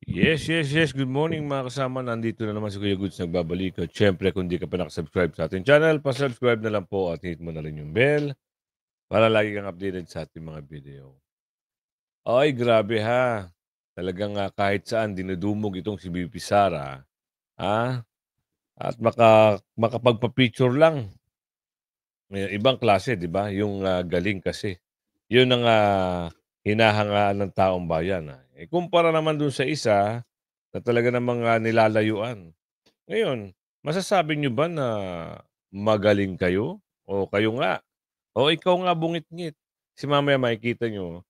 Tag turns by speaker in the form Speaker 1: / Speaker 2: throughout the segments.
Speaker 1: Yes. Good morning mga kasama. Nandito na naman si Kuya Goods nagbabalik. At syempre, kung di ka pa nakasubscribe sa ating channel, pasubscribe na lang po at hit mo na rin yung bell para lagi kang updated sa ating mga video. Ay, grabe ha. Talagang kahit saan dinudumog itong si BP Sara. Ah, at makapagpa-picture lang. Ibang klase, di ba? Yung galing kasi. Yun ang hinahangaan ng taong bayan. Kumpara naman dun sa isa na talaga namang nilalayuan. Ngayon, masasabi niyo ba na magaling kayo? O kayo nga? O ikaw nga bungit-ngit? Kasi mamaya makikita niyo,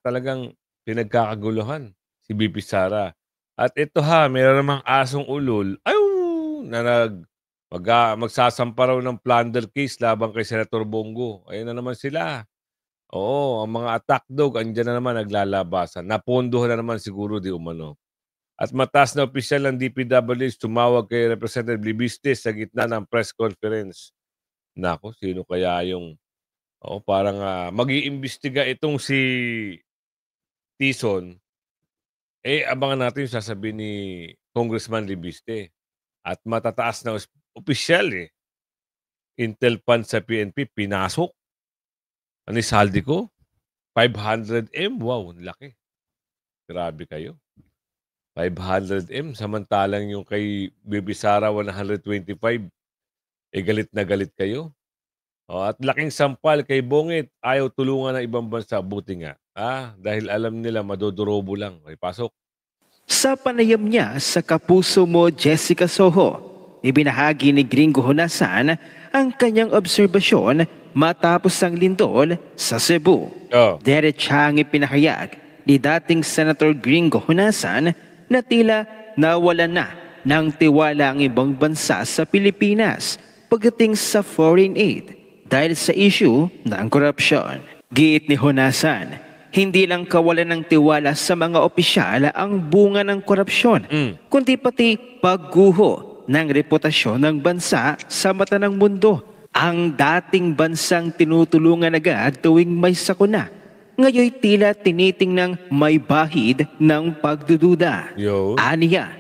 Speaker 1: talagang pinagkakaguluhan si BP Sara. At ito meron namang asong ulol, na magsasampa raw ng plunder case laban kay Senator Bongo. Ayun na naman sila. Oo, ang mga attack dog, andiyan na naman naglalabasan. Napondohan na naman siguro di umano. At mataas na opisyal ng DPWH tumawag kay Representative Libistes sa gitna ng press conference. Naku, sino kaya yung parang mag-iimbestiga itong si Tison. Abangan natin yung sasabihin ni Congressman Libiste. At matataas na opisyal Intel fund sa PNP, pinasok. Ano yung saldi ko? 500M. Wow, laki. Grabe kayo. 500M, samantalang yung kay Bibi Sara 125, galit na galit kayo. At laking sampal kay Bongit, ayaw tulungan ng ibang bansa, buti nga. Dahil alam nila madodorobo lang. Ay, pasok.
Speaker 2: Sa panayam niya sa kapuso mo Jessica Soho, ibinahagi ni Gringo Honasan ang kanyang obserbasyon matapos ang lindol sa Cebu. Diretsahang ipinahayag ni dating Senator Gringo Honasan na tila nawalan na ng tiwala ang ibang bansa sa Pilipinas pagdating sa foreign aid dahil sa issue ng korupsyon. Giit ni Honasan, hindi lang kawalan ng tiwala sa mga opisyal ang bunga ng korupsyon, kundi pati pagguho ng reputasyon ng bansa sa mata ng mundo. Ang dating bansang tinutulungan agad tuwing may sakuna, ngayon tila tinitingnang may bahid ng pagdududa. Aniya,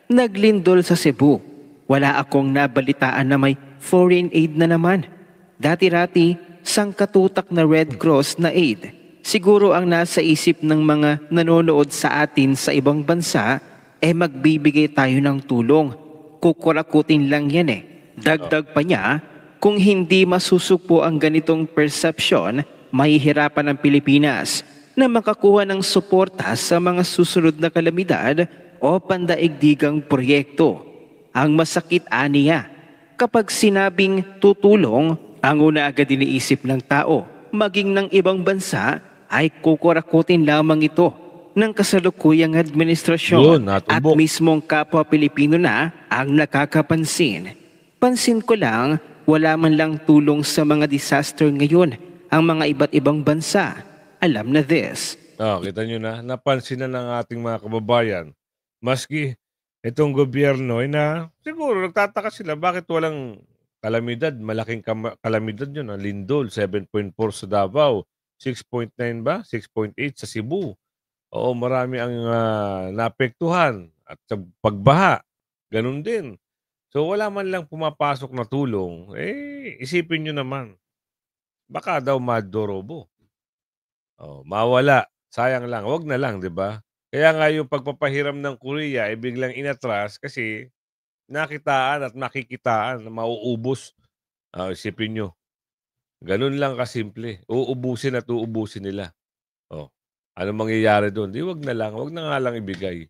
Speaker 2: naglindol sa Cebu. Wala akong nabalitaan na may foreign aid na naman. Dati-rati, sangkatutak na Red Cross na aid. Siguro ang nasa isip ng mga nanonood sa atin sa ibang bansa, magbibigay tayo ng tulong. Kukurakutin lang yan Dagdag pa niya, kung hindi masusupo ang ganitong perception, mahihirapan ang Pilipinas na makakuha ng suporta sa mga susunod na kalamidad o pandaigdigang proyekto. Ang masakit aniya, kapag sinabing tutulong, ang una agad iniisip ng tao, maging ng ibang bansa, ay kukurakutin lamang ito ng kasalukuyang administrasyon at mismong kapwa Pilipino na ang nakakapansin. Pansin ko lang, wala man lang tulong sa mga disaster ngayon ang mga iba't ibang bansa. Alam na this.
Speaker 1: Kita nyo na, napansin na ng ating mga kababayan. Maski itong gobyerno siguro nagtataka sila bakit walang kalamidad. Malaking kalamidad yun. Lindol, 7.4 sa Davao, 6.9 ba? 6.8 sa Cebu. Oo, marami ang naapektuhan at sa pagbaha. Ganun din. So wala man lang pumapasok na tulong, isipin nyo naman, baka daw madorobo. Mawala, sayang lang, wag na lang, di ba? Kaya nga yung pagpapahiram ng Korea biglang inatras kasi nakitaan at makikitaan na mauubos. Isipin nyo, ganun lang kasimple. Uubusin at uubusin nila. Ano mangyayari doon? Di wag na lang, wag na nga lang ibigay.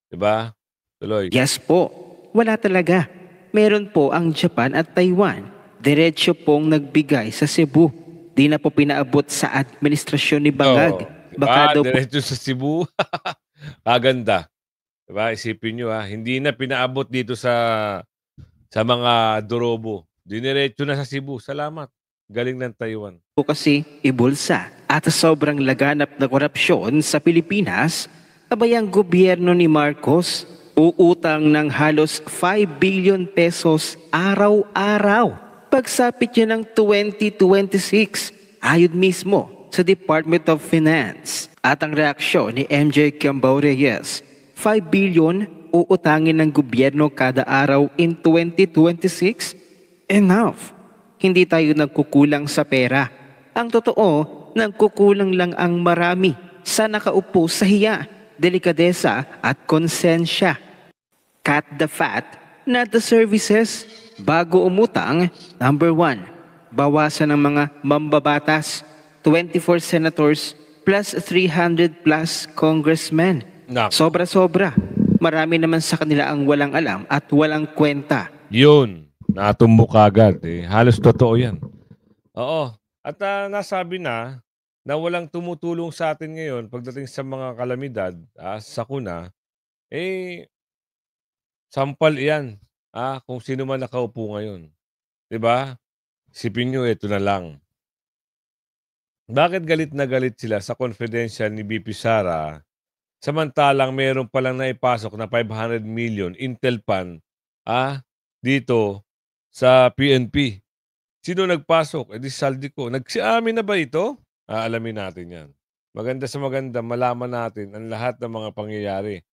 Speaker 1: Di ba? Tuloy.
Speaker 2: Yes po, wala talaga. Meron po ang Japan at Taiwan. Diretso pong nagbigay sa Cebu. Di na po pinaabot sa administrasyon ni Bangag.
Speaker 1: Baka daw diretso sa Cebu. Kaganda. Diba? Isipin nyo hindi na pinaabot dito sa mga dorobo. Diniretso na sa Cebu. Salamat. Galing ng Taiwan.
Speaker 2: Kasi ibulsa at sobrang laganap na korupsyon sa Pilipinas, abay ang gobyerno ni Marcos uutang ng halos 5 billion pesos araw-araw. Pagsapit niya ng 2026, ayon mismo sa Department of Finance. At ang reaksyon ni MJ Kiambao Reyes, 5 billion uutangin ng gobyerno kada araw in 2026? Enough! Hindi tayo nagkukulang sa pera. Ang totoo, nagkukulang lang ang marami sa nakaupo sa hiya, delikadesa at konsensya. Cut the fat, not the services. Bago umutang, number 1, bawasan ng mga mambabatas, 24 senators plus 300 plus congressmen.
Speaker 1: Nako.
Speaker 2: Sobra-sobra. Marami naman sa kanila ang walang alam at walang kwenta.
Speaker 1: Yun, natumbok agad. Halos totoo yan. Oo. At nasabi na walang tumutulong sa atin ngayon pagdating sa mga kalamidad, sakuna, sampal iyan kung sino man nakaupo ngayon. 'Di ba? Isipin nyo, ito na lang. Bakit galit na galit sila sa confidential ni BP Sara samantalang meron palang naipasok na 500 million Intel Pan dito sa PNP? Sino nagpasok? Di Saldico. Nagsiamin na ba ito? Alamin natin yan. Maganda sa maganda, malaman natin ang lahat ng mga pangyayari.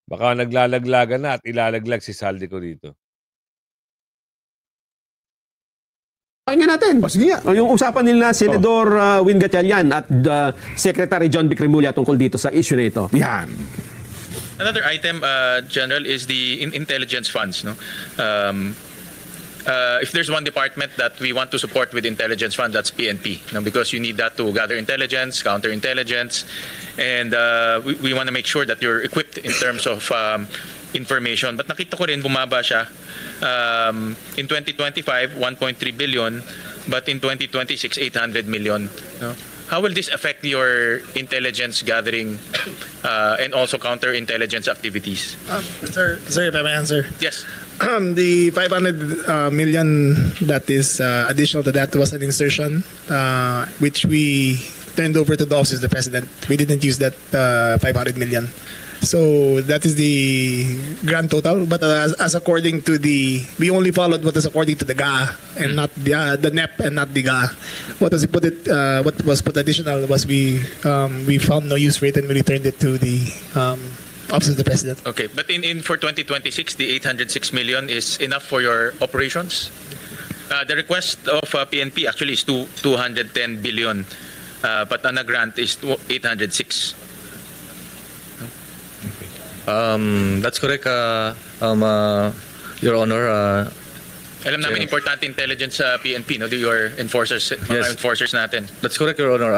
Speaker 1: Baka naglalaglagan na at ilalaglag si Saldico dito.
Speaker 3: Pakinggan natin.
Speaker 4: Sige nga.
Speaker 3: Yung usapan nila Senador Win Gatchalian at Secretary John Vic Remulla tungkol dito sa issue na ito.
Speaker 4: Yan.
Speaker 5: Another item, General, is the intelligence funds. No, if there's one department that we want to support with intelligence fund, that's PNP. No, because you need that to gather intelligence, counterintelligence, and we want to make sure that you're equipped in terms of information. But nakita ko rin bumaba siya. In 2025, 1.3 billion, but in 2026, 800 million. No? How will this affect your intelligence gathering and also counterintelligence activities?
Speaker 6: Sir, if I may answer.
Speaker 5: Yes.
Speaker 6: The 500 million that is additional to that was an insertion which we turned over to the Office of the President. We didn't use that 500 million. So that is the grand total. But as according to we only followed what is according to the GA and not the NEP and not the GA. What was put additional was we found no use for it and we returned it to the Office of the President.
Speaker 5: Okay, but in for 2026, the 806 million is enough for your operations? The request of PNP actually is 210 billion, but on a grant is 806.
Speaker 7: That's correct, Your Honor.
Speaker 5: Alam namin importante intelligence sa PNP, no? Your enforcers, mga enforcers natin.
Speaker 7: That's correct, Your Honor.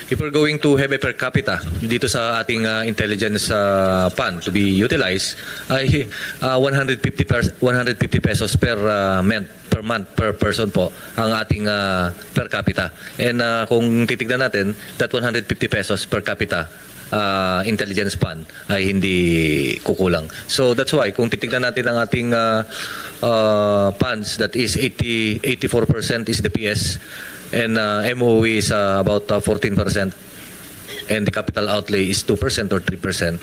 Speaker 7: If we're going to have a per capita dito sa ating intelligence fund to be utilized, ay 150 pesos per month per person po ang ating per capita. And kung titignan natin, that 150 pesos per capita intelligence fund ay hindi kukulang. So that's why kung titignan natin ang ating funds, that is 84% is the PS and MOE is about 14% and the capital outlay is 2% or 3%.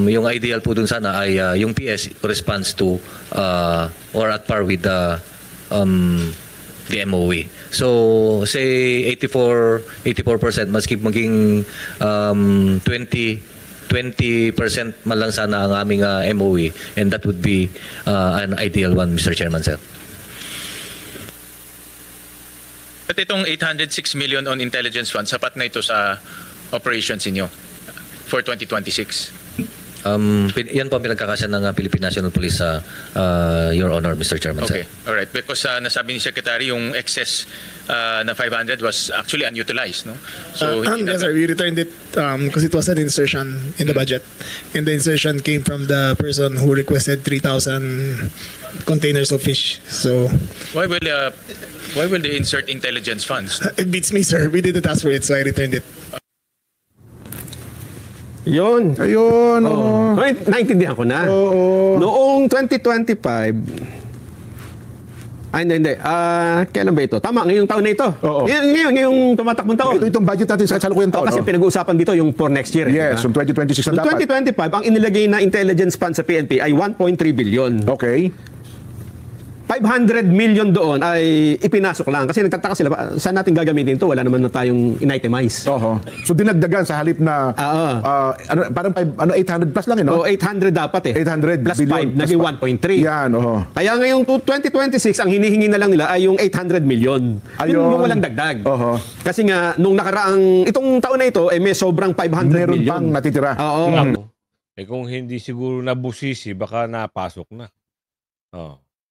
Speaker 7: Yung ideal po dun sana ay yung PS corresponds to or at par with the MOE. So say 84% maski maging 20% man lang sana ang aming MOE, and that would be an ideal one, Mr. Chairman, sir.
Speaker 5: But itong 806 million on intelligence fund, sapat na ito sa operations inyo for 2026?
Speaker 7: Yan po ang pinagkakasya ng Philippine National Police, Your Honor, Mr. Chairman,
Speaker 5: Okay,
Speaker 7: sir.
Speaker 5: alright. Because nasabi ni Secretary yung excess na 500 was actually unutilized, no? So
Speaker 6: Yes, sir, we returned it because it was an insertion in the budget. And the insertion came from the person who requested 3,000 containers of fish. So
Speaker 5: why will they insert intelligence funds?
Speaker 6: it beats me, sir. We didn't ask for it, so I returned it.
Speaker 3: Yun.
Speaker 4: Ayun.
Speaker 3: Oh. Naintindihan ko na.
Speaker 4: Oo.
Speaker 3: Noong 2025, hindi. Kailan ba ito? Tama, ngayong taon na ito.
Speaker 4: Oo.
Speaker 3: Ngayong tumatakbong taon.
Speaker 4: Itong budget natin sa salukuyang taon.
Speaker 3: Kasi pinag-uusapan dito yung for next year.
Speaker 4: Yes, from 2026
Speaker 3: So
Speaker 4: na dapat.
Speaker 3: 2025, ang inilagay na intelligence fund sa PNP ay 1.3 billion.
Speaker 4: Okay.
Speaker 3: 500 500 million doon ay ipinasok lang. Kasi nagtataka sila, saan natin gagamitin to? Wala naman na tayong in-itemize.
Speaker 4: Oho. So dinagdagan sa halip na parang 800 plus lang,
Speaker 3: O 800 dapat eh.
Speaker 4: 800
Speaker 3: plus
Speaker 4: billion,
Speaker 3: 5, naging 1.3.
Speaker 4: Yan, oho.
Speaker 3: Kaya ngayong 2026, ang hinihingi na lang nila ay yung 800 million. Yung walang dagdag.
Speaker 4: Oho.
Speaker 3: Kasi nga, nung nakaraang, itong taon na ito, may sobrang 500
Speaker 4: Meron
Speaker 3: million.
Speaker 4: pang natitira.
Speaker 3: Oo.
Speaker 1: Kung hindi siguro nabusisi, baka napasok na.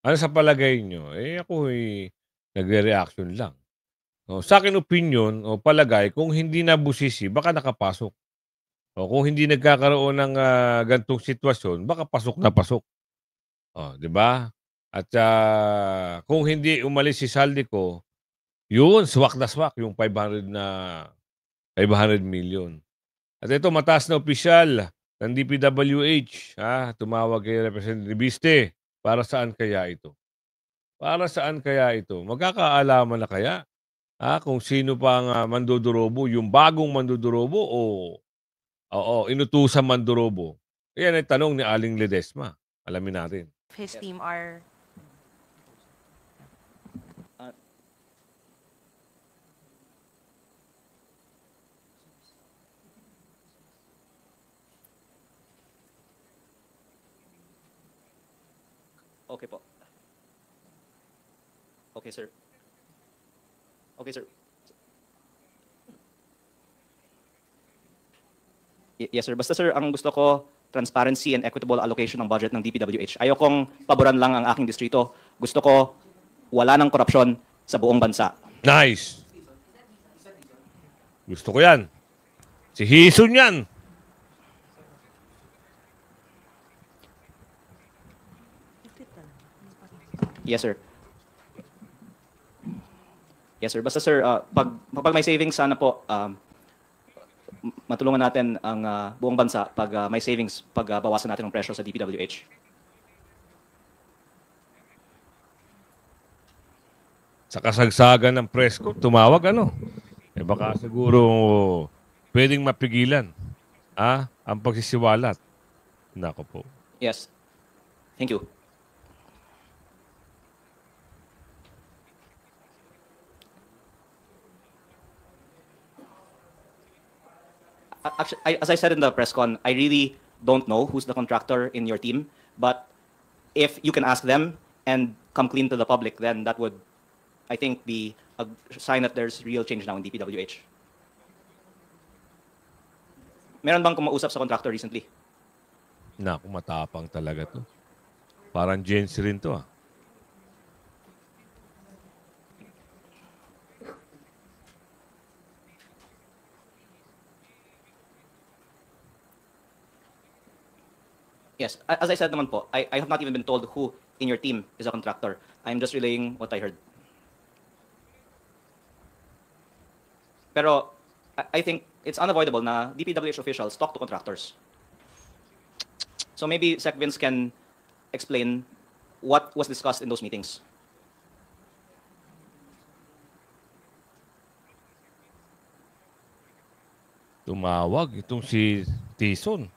Speaker 1: Ano sa palagay nyo? Ako nagre-reaction lang. Sa akin opinion o palagay, kung hindi nabusisi, baka nakapasok. Kung hindi nagkakaroon ng gantong sitwasyon, baka pasok na pasok. Di ba? At kung hindi umalis si Saldico, yun, swak na swak yung 500 million. At ito, mataas na opisyal ng DPWH, tumawag kay Representative Biste. Para saan kaya ito? Para saan kaya ito? Magkakaalaman na kaya kung sino pa ang mandudurobo, yung bagong mandudurobo o inutusang mandurobo? Yan ay tanong ni Aling Ledesma. Alamin natin.
Speaker 8: His team are...
Speaker 9: Okay po. Okay, sir. Okay, sir. Yes, sir. Basta, sir, ang gusto ko, transparency and equitable allocation ng budget ng DPWH. Ayokong paboran lang ang aking distrito. Gusto ko, wala ng korupsyon sa buong bansa.
Speaker 1: Nice! Gusto ko yan. Si Hison yan.
Speaker 9: Yes, sir. Yes, sir. Basta, sir, pag may savings, sana po, matulungan natin ang buong bansa pag may savings, pag bawasan natin ang pressure sa DPWH.
Speaker 1: Sa kasagsagan ng presko, tumawag baka siguro pwedeng mapigilan ang pagsisiwalat. Nako po.
Speaker 9: Yes. Thank you. Actually, as I said in the press con, I really don't know who's the contractor in your team. But if you can ask them and come clean to the public, then that would, I think, be a sign that there's real change now in DPWH. Meron bang kumausap sa contractor recently?
Speaker 1: Naku, matapang talaga to. Parang Gen Z rin to
Speaker 9: Yes. As I said naman po, I have not even been told who in your team is a contractor. I'm just relaying what I heard. Pero I think it's unavoidable na DPWH officials talk to contractors. So maybe Sec Vince can explain what was discussed in those meetings.
Speaker 1: Tumawag itong si Tison.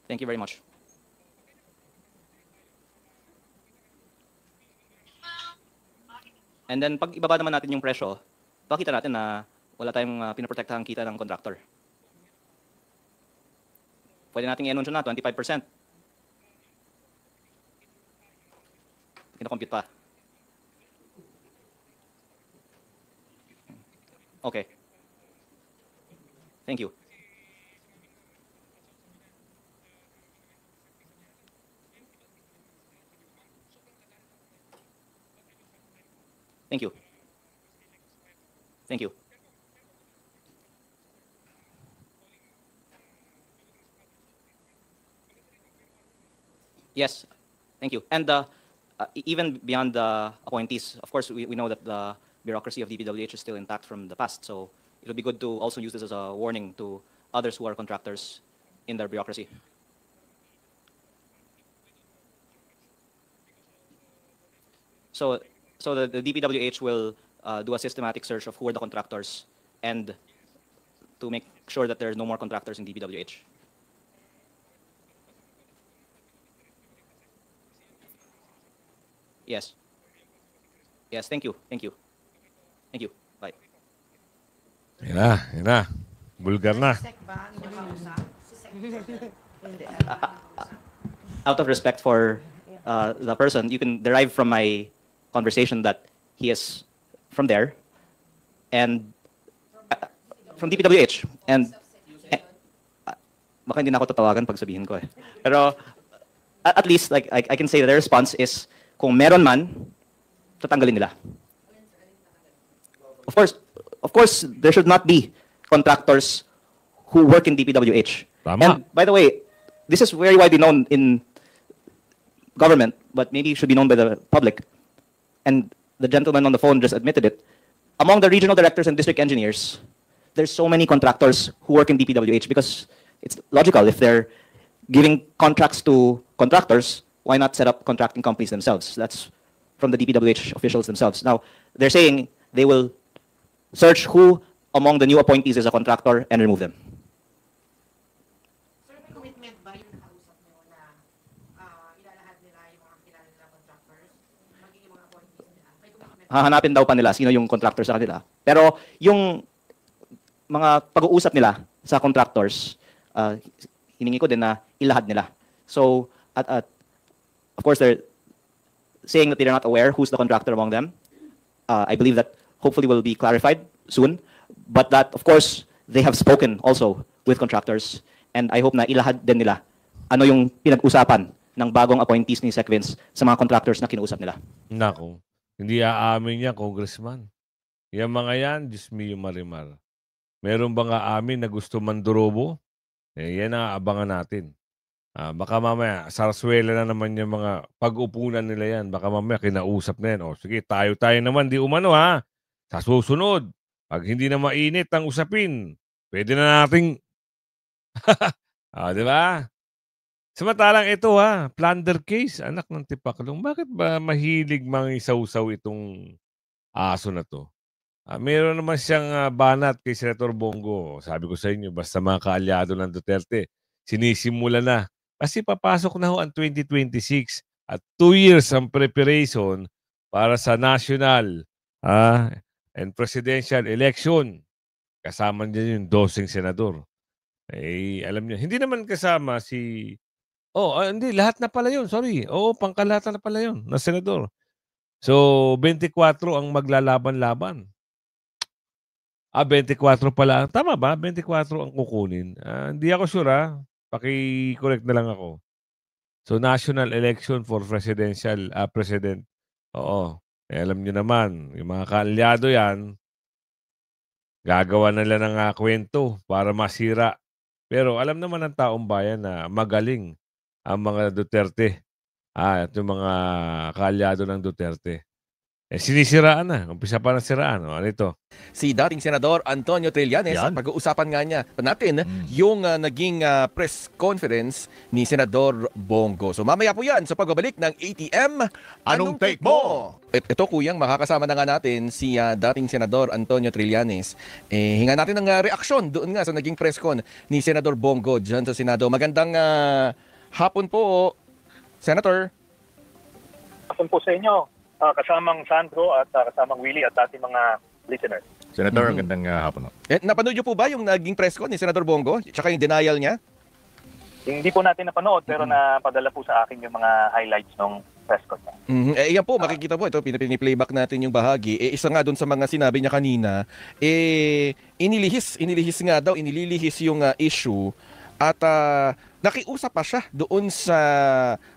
Speaker 9: Thank you very much. And then pag ibaba naman natin yung presyo, pakita natin na wala tayong pinoprotektahang kita ng contractor. Pwede nating i-anunsyo na 25%. Kino-compute pa. Okay. Thank you. Thank you. Thank you. Yes, thank you. And even beyond the appointees, of course, we know that the bureaucracy of DPWH is still intact from the past. So it would be good to also use this as a warning to others who are contractors in their bureaucracy. So, the DPWH will do a systematic search of who are the contractors and to make sure that there are no more contractors in DPWH. Yes. Yes, thank you. Thank you. Thank you. Bye.
Speaker 1: Yan na. Bulgar na.
Speaker 9: Out of respect for the person, you can derive from my conversation that he is from there and from DPWH. And baka hindi na ako tatawagan pag sabihin ko eh. Pero at least like I can say that their response is kung meron man, tatanggalin nila. Of course, there should not be contractors who work in DPWH.
Speaker 1: Tama.
Speaker 9: And by the way, this is very widely known in government, but maybe should be known by the public. And the gentleman on the phone just admitted it. Among the regional directors and district engineers, there's so many contractors who work in DPWH because it's logical. If they're giving contracts to contractors, why not set up contracting companies themselves? That's from the DPWH officials themselves. Now, they're saying they will search who among the new appointees is a contractor and remove them.
Speaker 8: Sir, may commitment ba yung nakausap nyo na ilalahad nila yung mga kilala nila contractors, magiging mga appointees nila? May commitment?
Speaker 9: Hahanapin daw pa nila sino yung contractor sa kanila. Pero yung mga pag-uusap nila sa contractors, hiningi ko din na ilahad nila. So, of course, they're saying that they're not aware who's the contractor among them. I believe that hopefully will be clarified soon. But that, of course, they have spoken also with contractors. And I hope na ilahad din nila ano yung pinag-usapan ng bagong appointees ni Sec Vince sa mga contractors na kinuusap nila.
Speaker 1: Nako, hindi aamin yan, Congressman. Yung mga yan, Diyos mio marimar. Meron ba nga amin na gusto mandurobo? Yan ang abangan natin. Baka mamaya, sarsuela na naman yung mga pag-upunan nila yan. Baka mamaya, kinausap na yan. O sige, tayo naman, di umano ha. Sa susunod, pag hindi na mainit ang usapin, pwede na nating... di ba? Samantalang ito ha, plunder case, anak ng tipaklong. Bakit ba mahilig mang isaw-saw itong aso na to? Meron naman siyang banat kay Senator Bongo. Sabi ko sa inyo, basta mga kaalyado ng Duterte, sinisimula na. Kasi papasok na ho ang 2026 at 2 years ang preparation para sa national and presidential election. Kasama niya yung 12 senador. Alam niyo, hindi naman kasama si... hindi, lahat na pala yun. Sorry. Pangkalahatan na pala yun na senador. So, 24 ang maglalaban-laban. 24 pala. Tama ba? 24 ang kukunin. Hindi ako sure Paki-correct na lang ako. So, national election for presidential president. Oo. Alam niyo naman, yung mga kaalyado yan, gagawa nila ng kwento para masira. Pero alam naman ng taong bayan na magaling ang mga Duterte. At yung mga kaalyado ng Duterte. Sinisiraan na. Umpisa pa na siraan. Ano ito?
Speaker 10: Si dating Senador Antonio Trillanes. Pag-uusapan nga niya natin yung naging press conference ni Senador Bongo. So mamaya po yan sa pagbabalik ng ATM.
Speaker 4: Anong take mo?
Speaker 10: Ito kuyang makakasama na nga natin si dating Senador Antonio Trillanes. Hinga natin ng reaksyon doon nga sa naging press con ni Senador Bongo dyan sa Senado. Magandang hapon po, Senator.
Speaker 11: Hapon po sa inyo. Kasamang Sandro at kasamang Willie at ating mga listeners.
Speaker 4: Senator, gandang hapon.
Speaker 10: Napanood niyo po ba yung naging press con ni Senador Bongo? Tsaka yung denial niya?
Speaker 11: Hindi po natin napanood pero napadala po sa akin yung mga highlights ng press con.
Speaker 10: Yan po, makikita po ito, piniplayback natin yung bahagi. Isa nga doon sa mga sinabi niya kanina, inilihis yung issue at nakiusap pa siya doon sa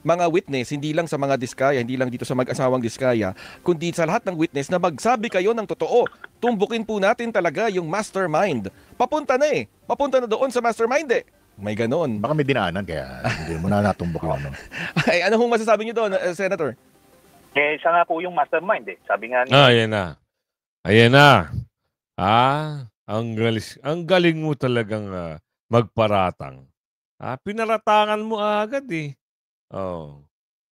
Speaker 10: mga witness, hindi lang sa mga Diskaya, hindi lang dito sa mag-asawang Diskaya, kundi sa lahat ng witness na magsabi kayo ng totoo. Tumbukin po natin talaga yung mastermind. Papunta na doon sa mastermind May ganoon.
Speaker 4: Baka may dinaanan kaya hindi mo na natumbok yun.
Speaker 10: Ay, ano hong masasabi niyo doon, Senator?
Speaker 11: Siya nga po yung mastermind Sabi nga
Speaker 1: niya. Ayan na. Ayan na. Ang galing mo talagang magparatang. Pinaratangan mo agad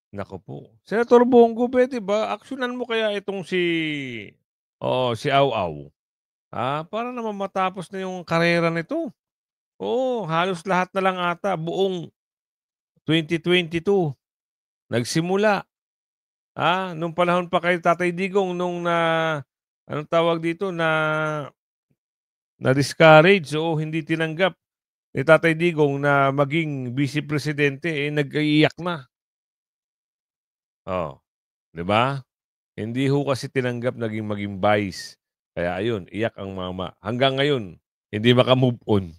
Speaker 1: Naku po. Senator Bongo, puwede ba aksiyunan mo kaya itong si si Aww, para naman matapos na yung karera nito. Oo, halos lahat na lang ata buong 2022 nagsimula, nung panahon pa kay Tatay Digong nung anong tawag dito, na-discourage o hindi tinanggap ni Tatay Digong na maging vice presidente, nag-iiyak na. Oh, 'di ba? Hindi ho kasi tinanggap maging vice. Kaya ayun, iyak ang mama. Hanggang ngayon, hindi maka-move on.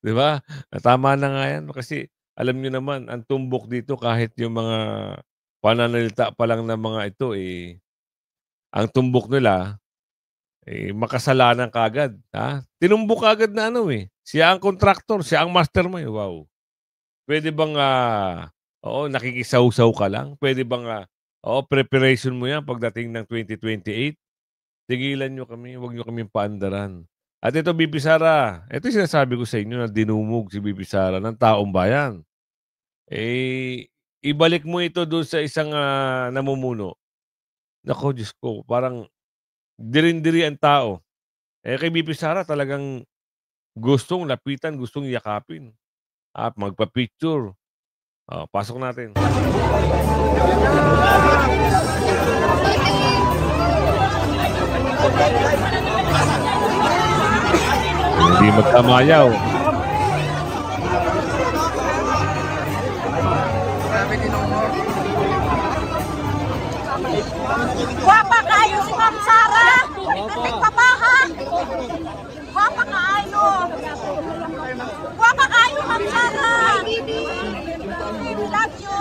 Speaker 1: 'Di ba? Tama na nga 'yan kasi alam niyo naman ang tumbok dito kahit yung mga pananalita pa lang ng mga ito, ang tumbok nila, makasalanan kaagad, Tinumbok kaagad na siya ang kontraktor, siya ang mastermind. Wow! Puwede bang, nakikisaw-saw ka lang? Puwede bang, preparation mo 'yan pagdating ng 2028? Tigilan niyo kami, huwag niyo kaming paandaran. At ito, VP Sara, ito yung sinasabi ko sa inyo na dinumog si VP Sara ng taong bayan. Ibalik mo ito do'n sa isang, namumuno. Naku, Diyos ko, parang dirин-diri ang tao. Kay VP Sara talagang gustong lapitan, gustong yakapin at magpa-picture. Pasok natin. Hindi magkamayaw.
Speaker 8: Guwapa kayo si Ma'am Sara! Nagpapahan! Guwapa kayo! Guwapa kayo, Ma'am Sara! Love you!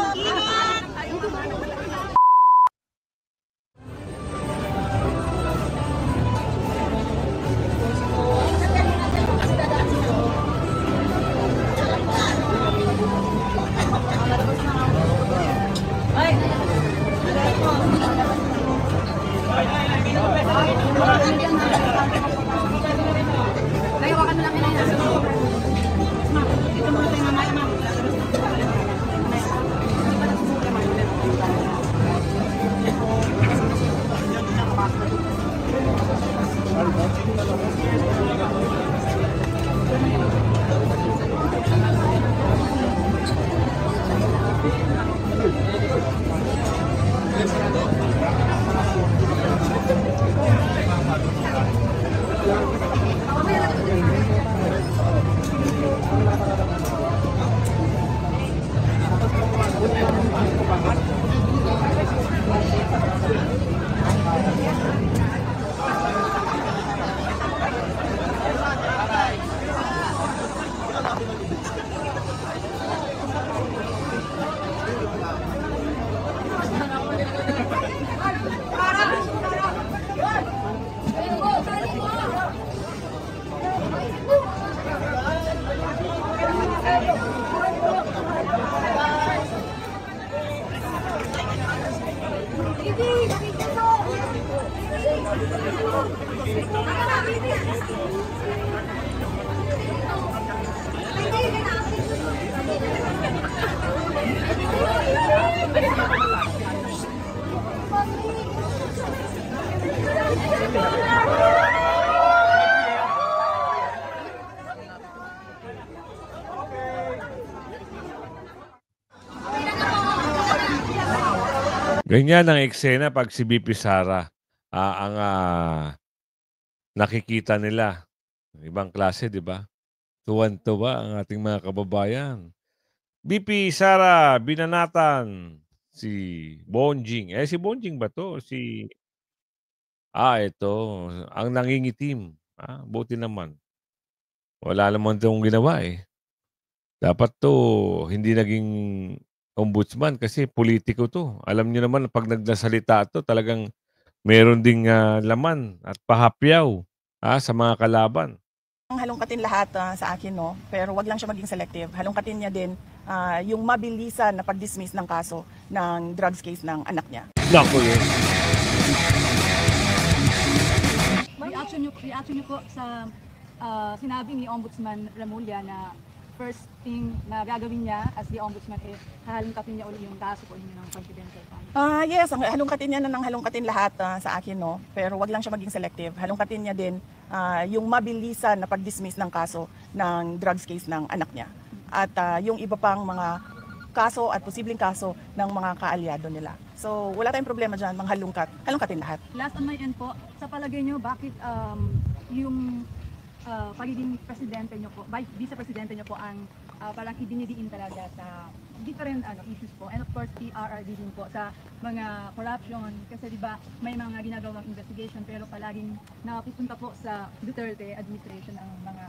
Speaker 1: Ganyan ang eksena pag si VP Sara, ang nakikita nila. Ibang klase, di ba? Tuwan-tuwa ang ating mga kababayan. VP Sara binanatan si Bonjing. Si Bonjing ba to? Ito. Ang nangingitim. Buti naman. Wala naman itong ginawa Dapat to hindi naging ombudsman kasi politiko to. Alam niyo naman pag nagsasalita to talagang meron ding laman at pahapyaw sa mga kalaban.
Speaker 12: Halongkatin lahat sa akin, no? Pero wag lang siya maging selective. Halongkatin niya din yung mabilisan na pag-dismiss ng kaso ng drugs case ng anak niya.
Speaker 1: Naku yun.
Speaker 13: Reaction niyo po sa sinabi ni Ombudsman Remulla na first thing na gagawin niya as the ombudsman halungkatin niya ulit yung kaso po inyo ng confidential fund?
Speaker 12: Yes, halungkatin niya na ng halungkatin lahat sa akin, no? Pero wag lang siya maging selective. Halungkatin niya din yung mabilisan na pag-dismiss ng kaso ng drugs case ng anak niya. At yung iba pang mga kaso at posibleng kaso ng mga kaalyado nila. So wala tayong problema dyan, halungkatin lahat.
Speaker 13: Last on my end po, sa palagay niyo, bakit yung pagiging presidente niyo po, vice-presidente niyo po ang parang idinidiin talaga sa different issues po, and of course PRRD din po sa mga corruption, kasi di ba may mga ginagawang investigation pero palaging napupunta po sa Duterte administration ang mga...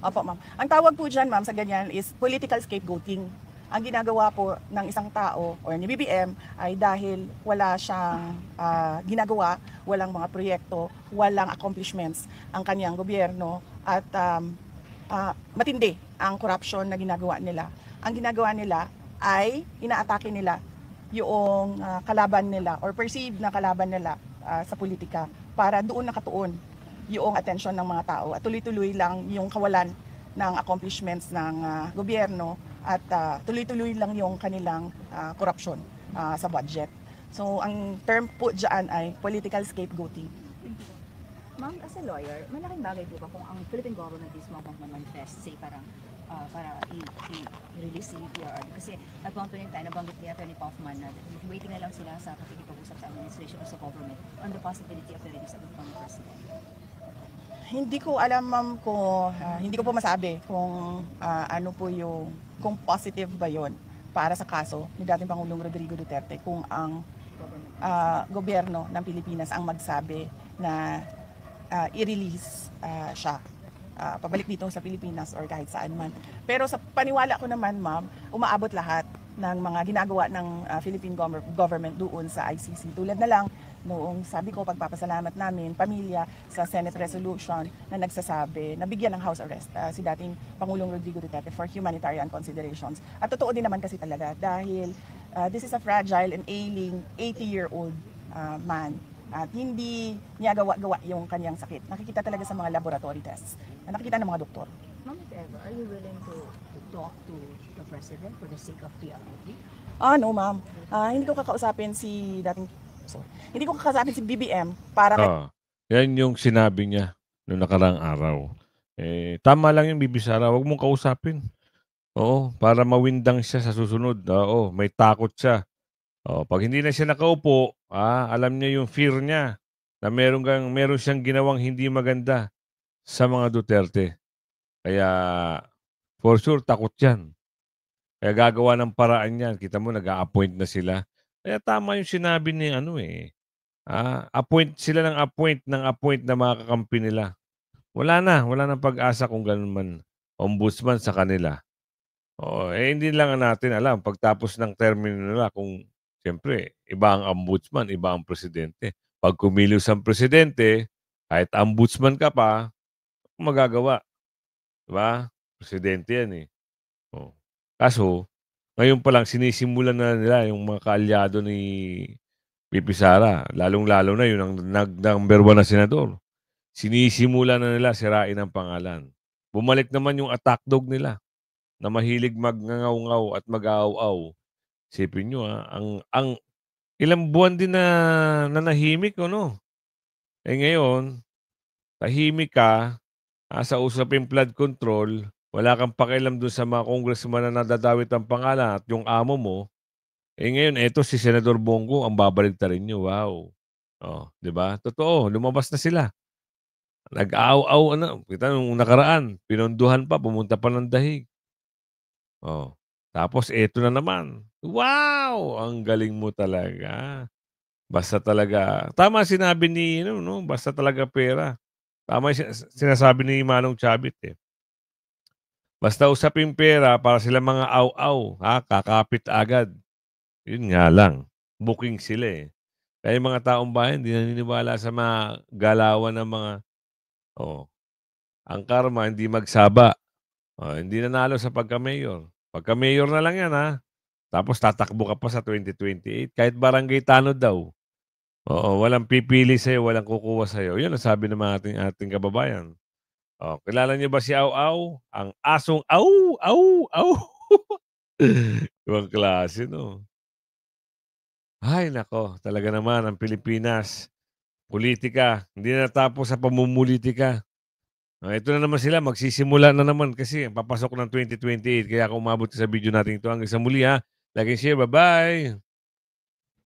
Speaker 12: Opo, ma'am. Ang tawag po dyan, ma'am, sa ganyan is political scapegoating. Ang ginagawa po ng isang tao o ni BBM ay dahil wala siyang ginagawa, walang mga proyekto, walang accomplishments ang kanyang gobyerno at matindi ang corruption na ginagawa nila. Ang ginagawa nila ay inaatake nila yung kalaban nila or perceived na kalaban nila sa politika para doon nakatuon yung atensyon ng mga tao at tuloy-tuloy lang yung kawalan ng accomplishments ng gobyerno at tuloy-tuloy lang yung kanilang corruption sa budget. So ang term po dyan ay political scapegoating.
Speaker 14: Ma'am, as a lawyer, malaking bagay po ba kung ang Philippine government is mag-manifest, say parang para i-release si PRRD? Kasi at one point in time, nabanggit ni Atty. Kaufman na waiting na lang sila sa pakikipag-usap sa administration of the government on the possibility of the release of the former president.
Speaker 12: Hindi ko alam, ma'am, kung hindi ko po masabi kung ano po yung kung positive ba yon para sa kaso ni dating Pangulong Rodrigo Duterte kung ang gobyerno ng Pilipinas ang magsabi na i-release siya pabalik dito sa Pilipinas or kahit saan man. Pero sa paniwala ko naman, ma'am, umaabot lahat ng mga ginagawa ng Philippine government doon sa ICC. Tulad na lang noong sabi ko, pagpapasalamat namin, pamilya sa Senate resolution na nagsasabi na bigyan ng house arrest si dating Pangulong Rodrigo Duterte for humanitarian considerations. At totoo din naman kasi talaga dahil this is a fragile and ailing 80-year-old man. At hindi niya gawa yung kanyang sakit. Nakikita talaga sa mga laboratory tests. Nakikita ng mga doktor.
Speaker 14: Ma'am, if ever, are you willing to talk to the President for the sake of PRRD?
Speaker 12: No, ma'am. Hindi ko kakausapin si BBM para...
Speaker 1: Yan yung sinabi niya noong nakaraang araw. Tama lang yung Bibi Sara, huwag mong kausapin. Oo, para mawindang siya sa susunod. Oo, may takot siya. Pag hindi na siya nakaupo, alam niya yung fear niya na meron siyang ginawang hindi maganda sa mga Duterte. Kaya for sure takot yan. Kaya gagawa ng paraan yan. Kita mo, nag-a-appoint na sila. Kaya tama yung sinabi ni appoint sila ng appoint na mga kakampi nila. Wala na pag-asa kung ganun man ombudsman sa kanila. Hindi lang natin alam pagtapos ng termino nila kung siyempre, iba ang ombudsman, iba ang presidente. Pag kumilos ang presidente, kahit ombudsman ka pa, magagawa. Diba? Presidente yan eh. Kaso, ngayon pa lang sinisimulan na nila yung mga kaalyado ni Pipi Sara. Lalong-lalo na yun ang number 1 na senador. Sinisimulan na nila sirain ang pangalan. Bumalik naman yung attack dog nila na mahilig magngangaw-ngaw at mag-aaw-aw. Isipin nyo, ang ilang buwan din na nanahimik, no? Ngayon, tahimik ka, sa usaping flood control, wala kang pakialam doon sa mga congressman na nadadawit ang pangalan at yung amo mo, ngayon, eto si Senador Bongo, ang babaligtarin nyo. Wow. Di ba? Totoo, lumabas na sila. Nag-aaw-aw, kita nung nakaraan, pinonduhan pa, pumunta pa ng dahig. Tapos, eto na naman. Wow! Ang galing mo talaga. Basta talaga. Tama sinabi ni, basta talaga pera. Tama sinasabi ni Manong Chavit eh. Basta usaping pera para sila mga aw-aw. Kakapit agad. Yun nga lang. Booking sila eh. Kaya yung mga taong bayan, hindi naniniwala sa mga galawan ng mga, ang karma, hindi magsaba. Hindi nanalo sa pagka-mayor. Pagka-mayor na lang yan, Tapos tatakbo ka pa sa 2028. Kahit barangay tanod daw. Walang pipili sa'yo, walang kukuha sa'yo. Yun ang sabi ng ating kababayan. Oh, kilala niyo ba si Au Au? Ang asong au, au, au. Ibang klase, no? Ay, nako. Talaga naman ang Pilipinas. Politika. Hindi na natapos sa pamumulitika. Ito na naman sila. Magsisimula na naman kasi papasok ng 2028. Kaya kung umabot ka sa video natin ito hanggang sa muli ha. Like and share. Bye-bye.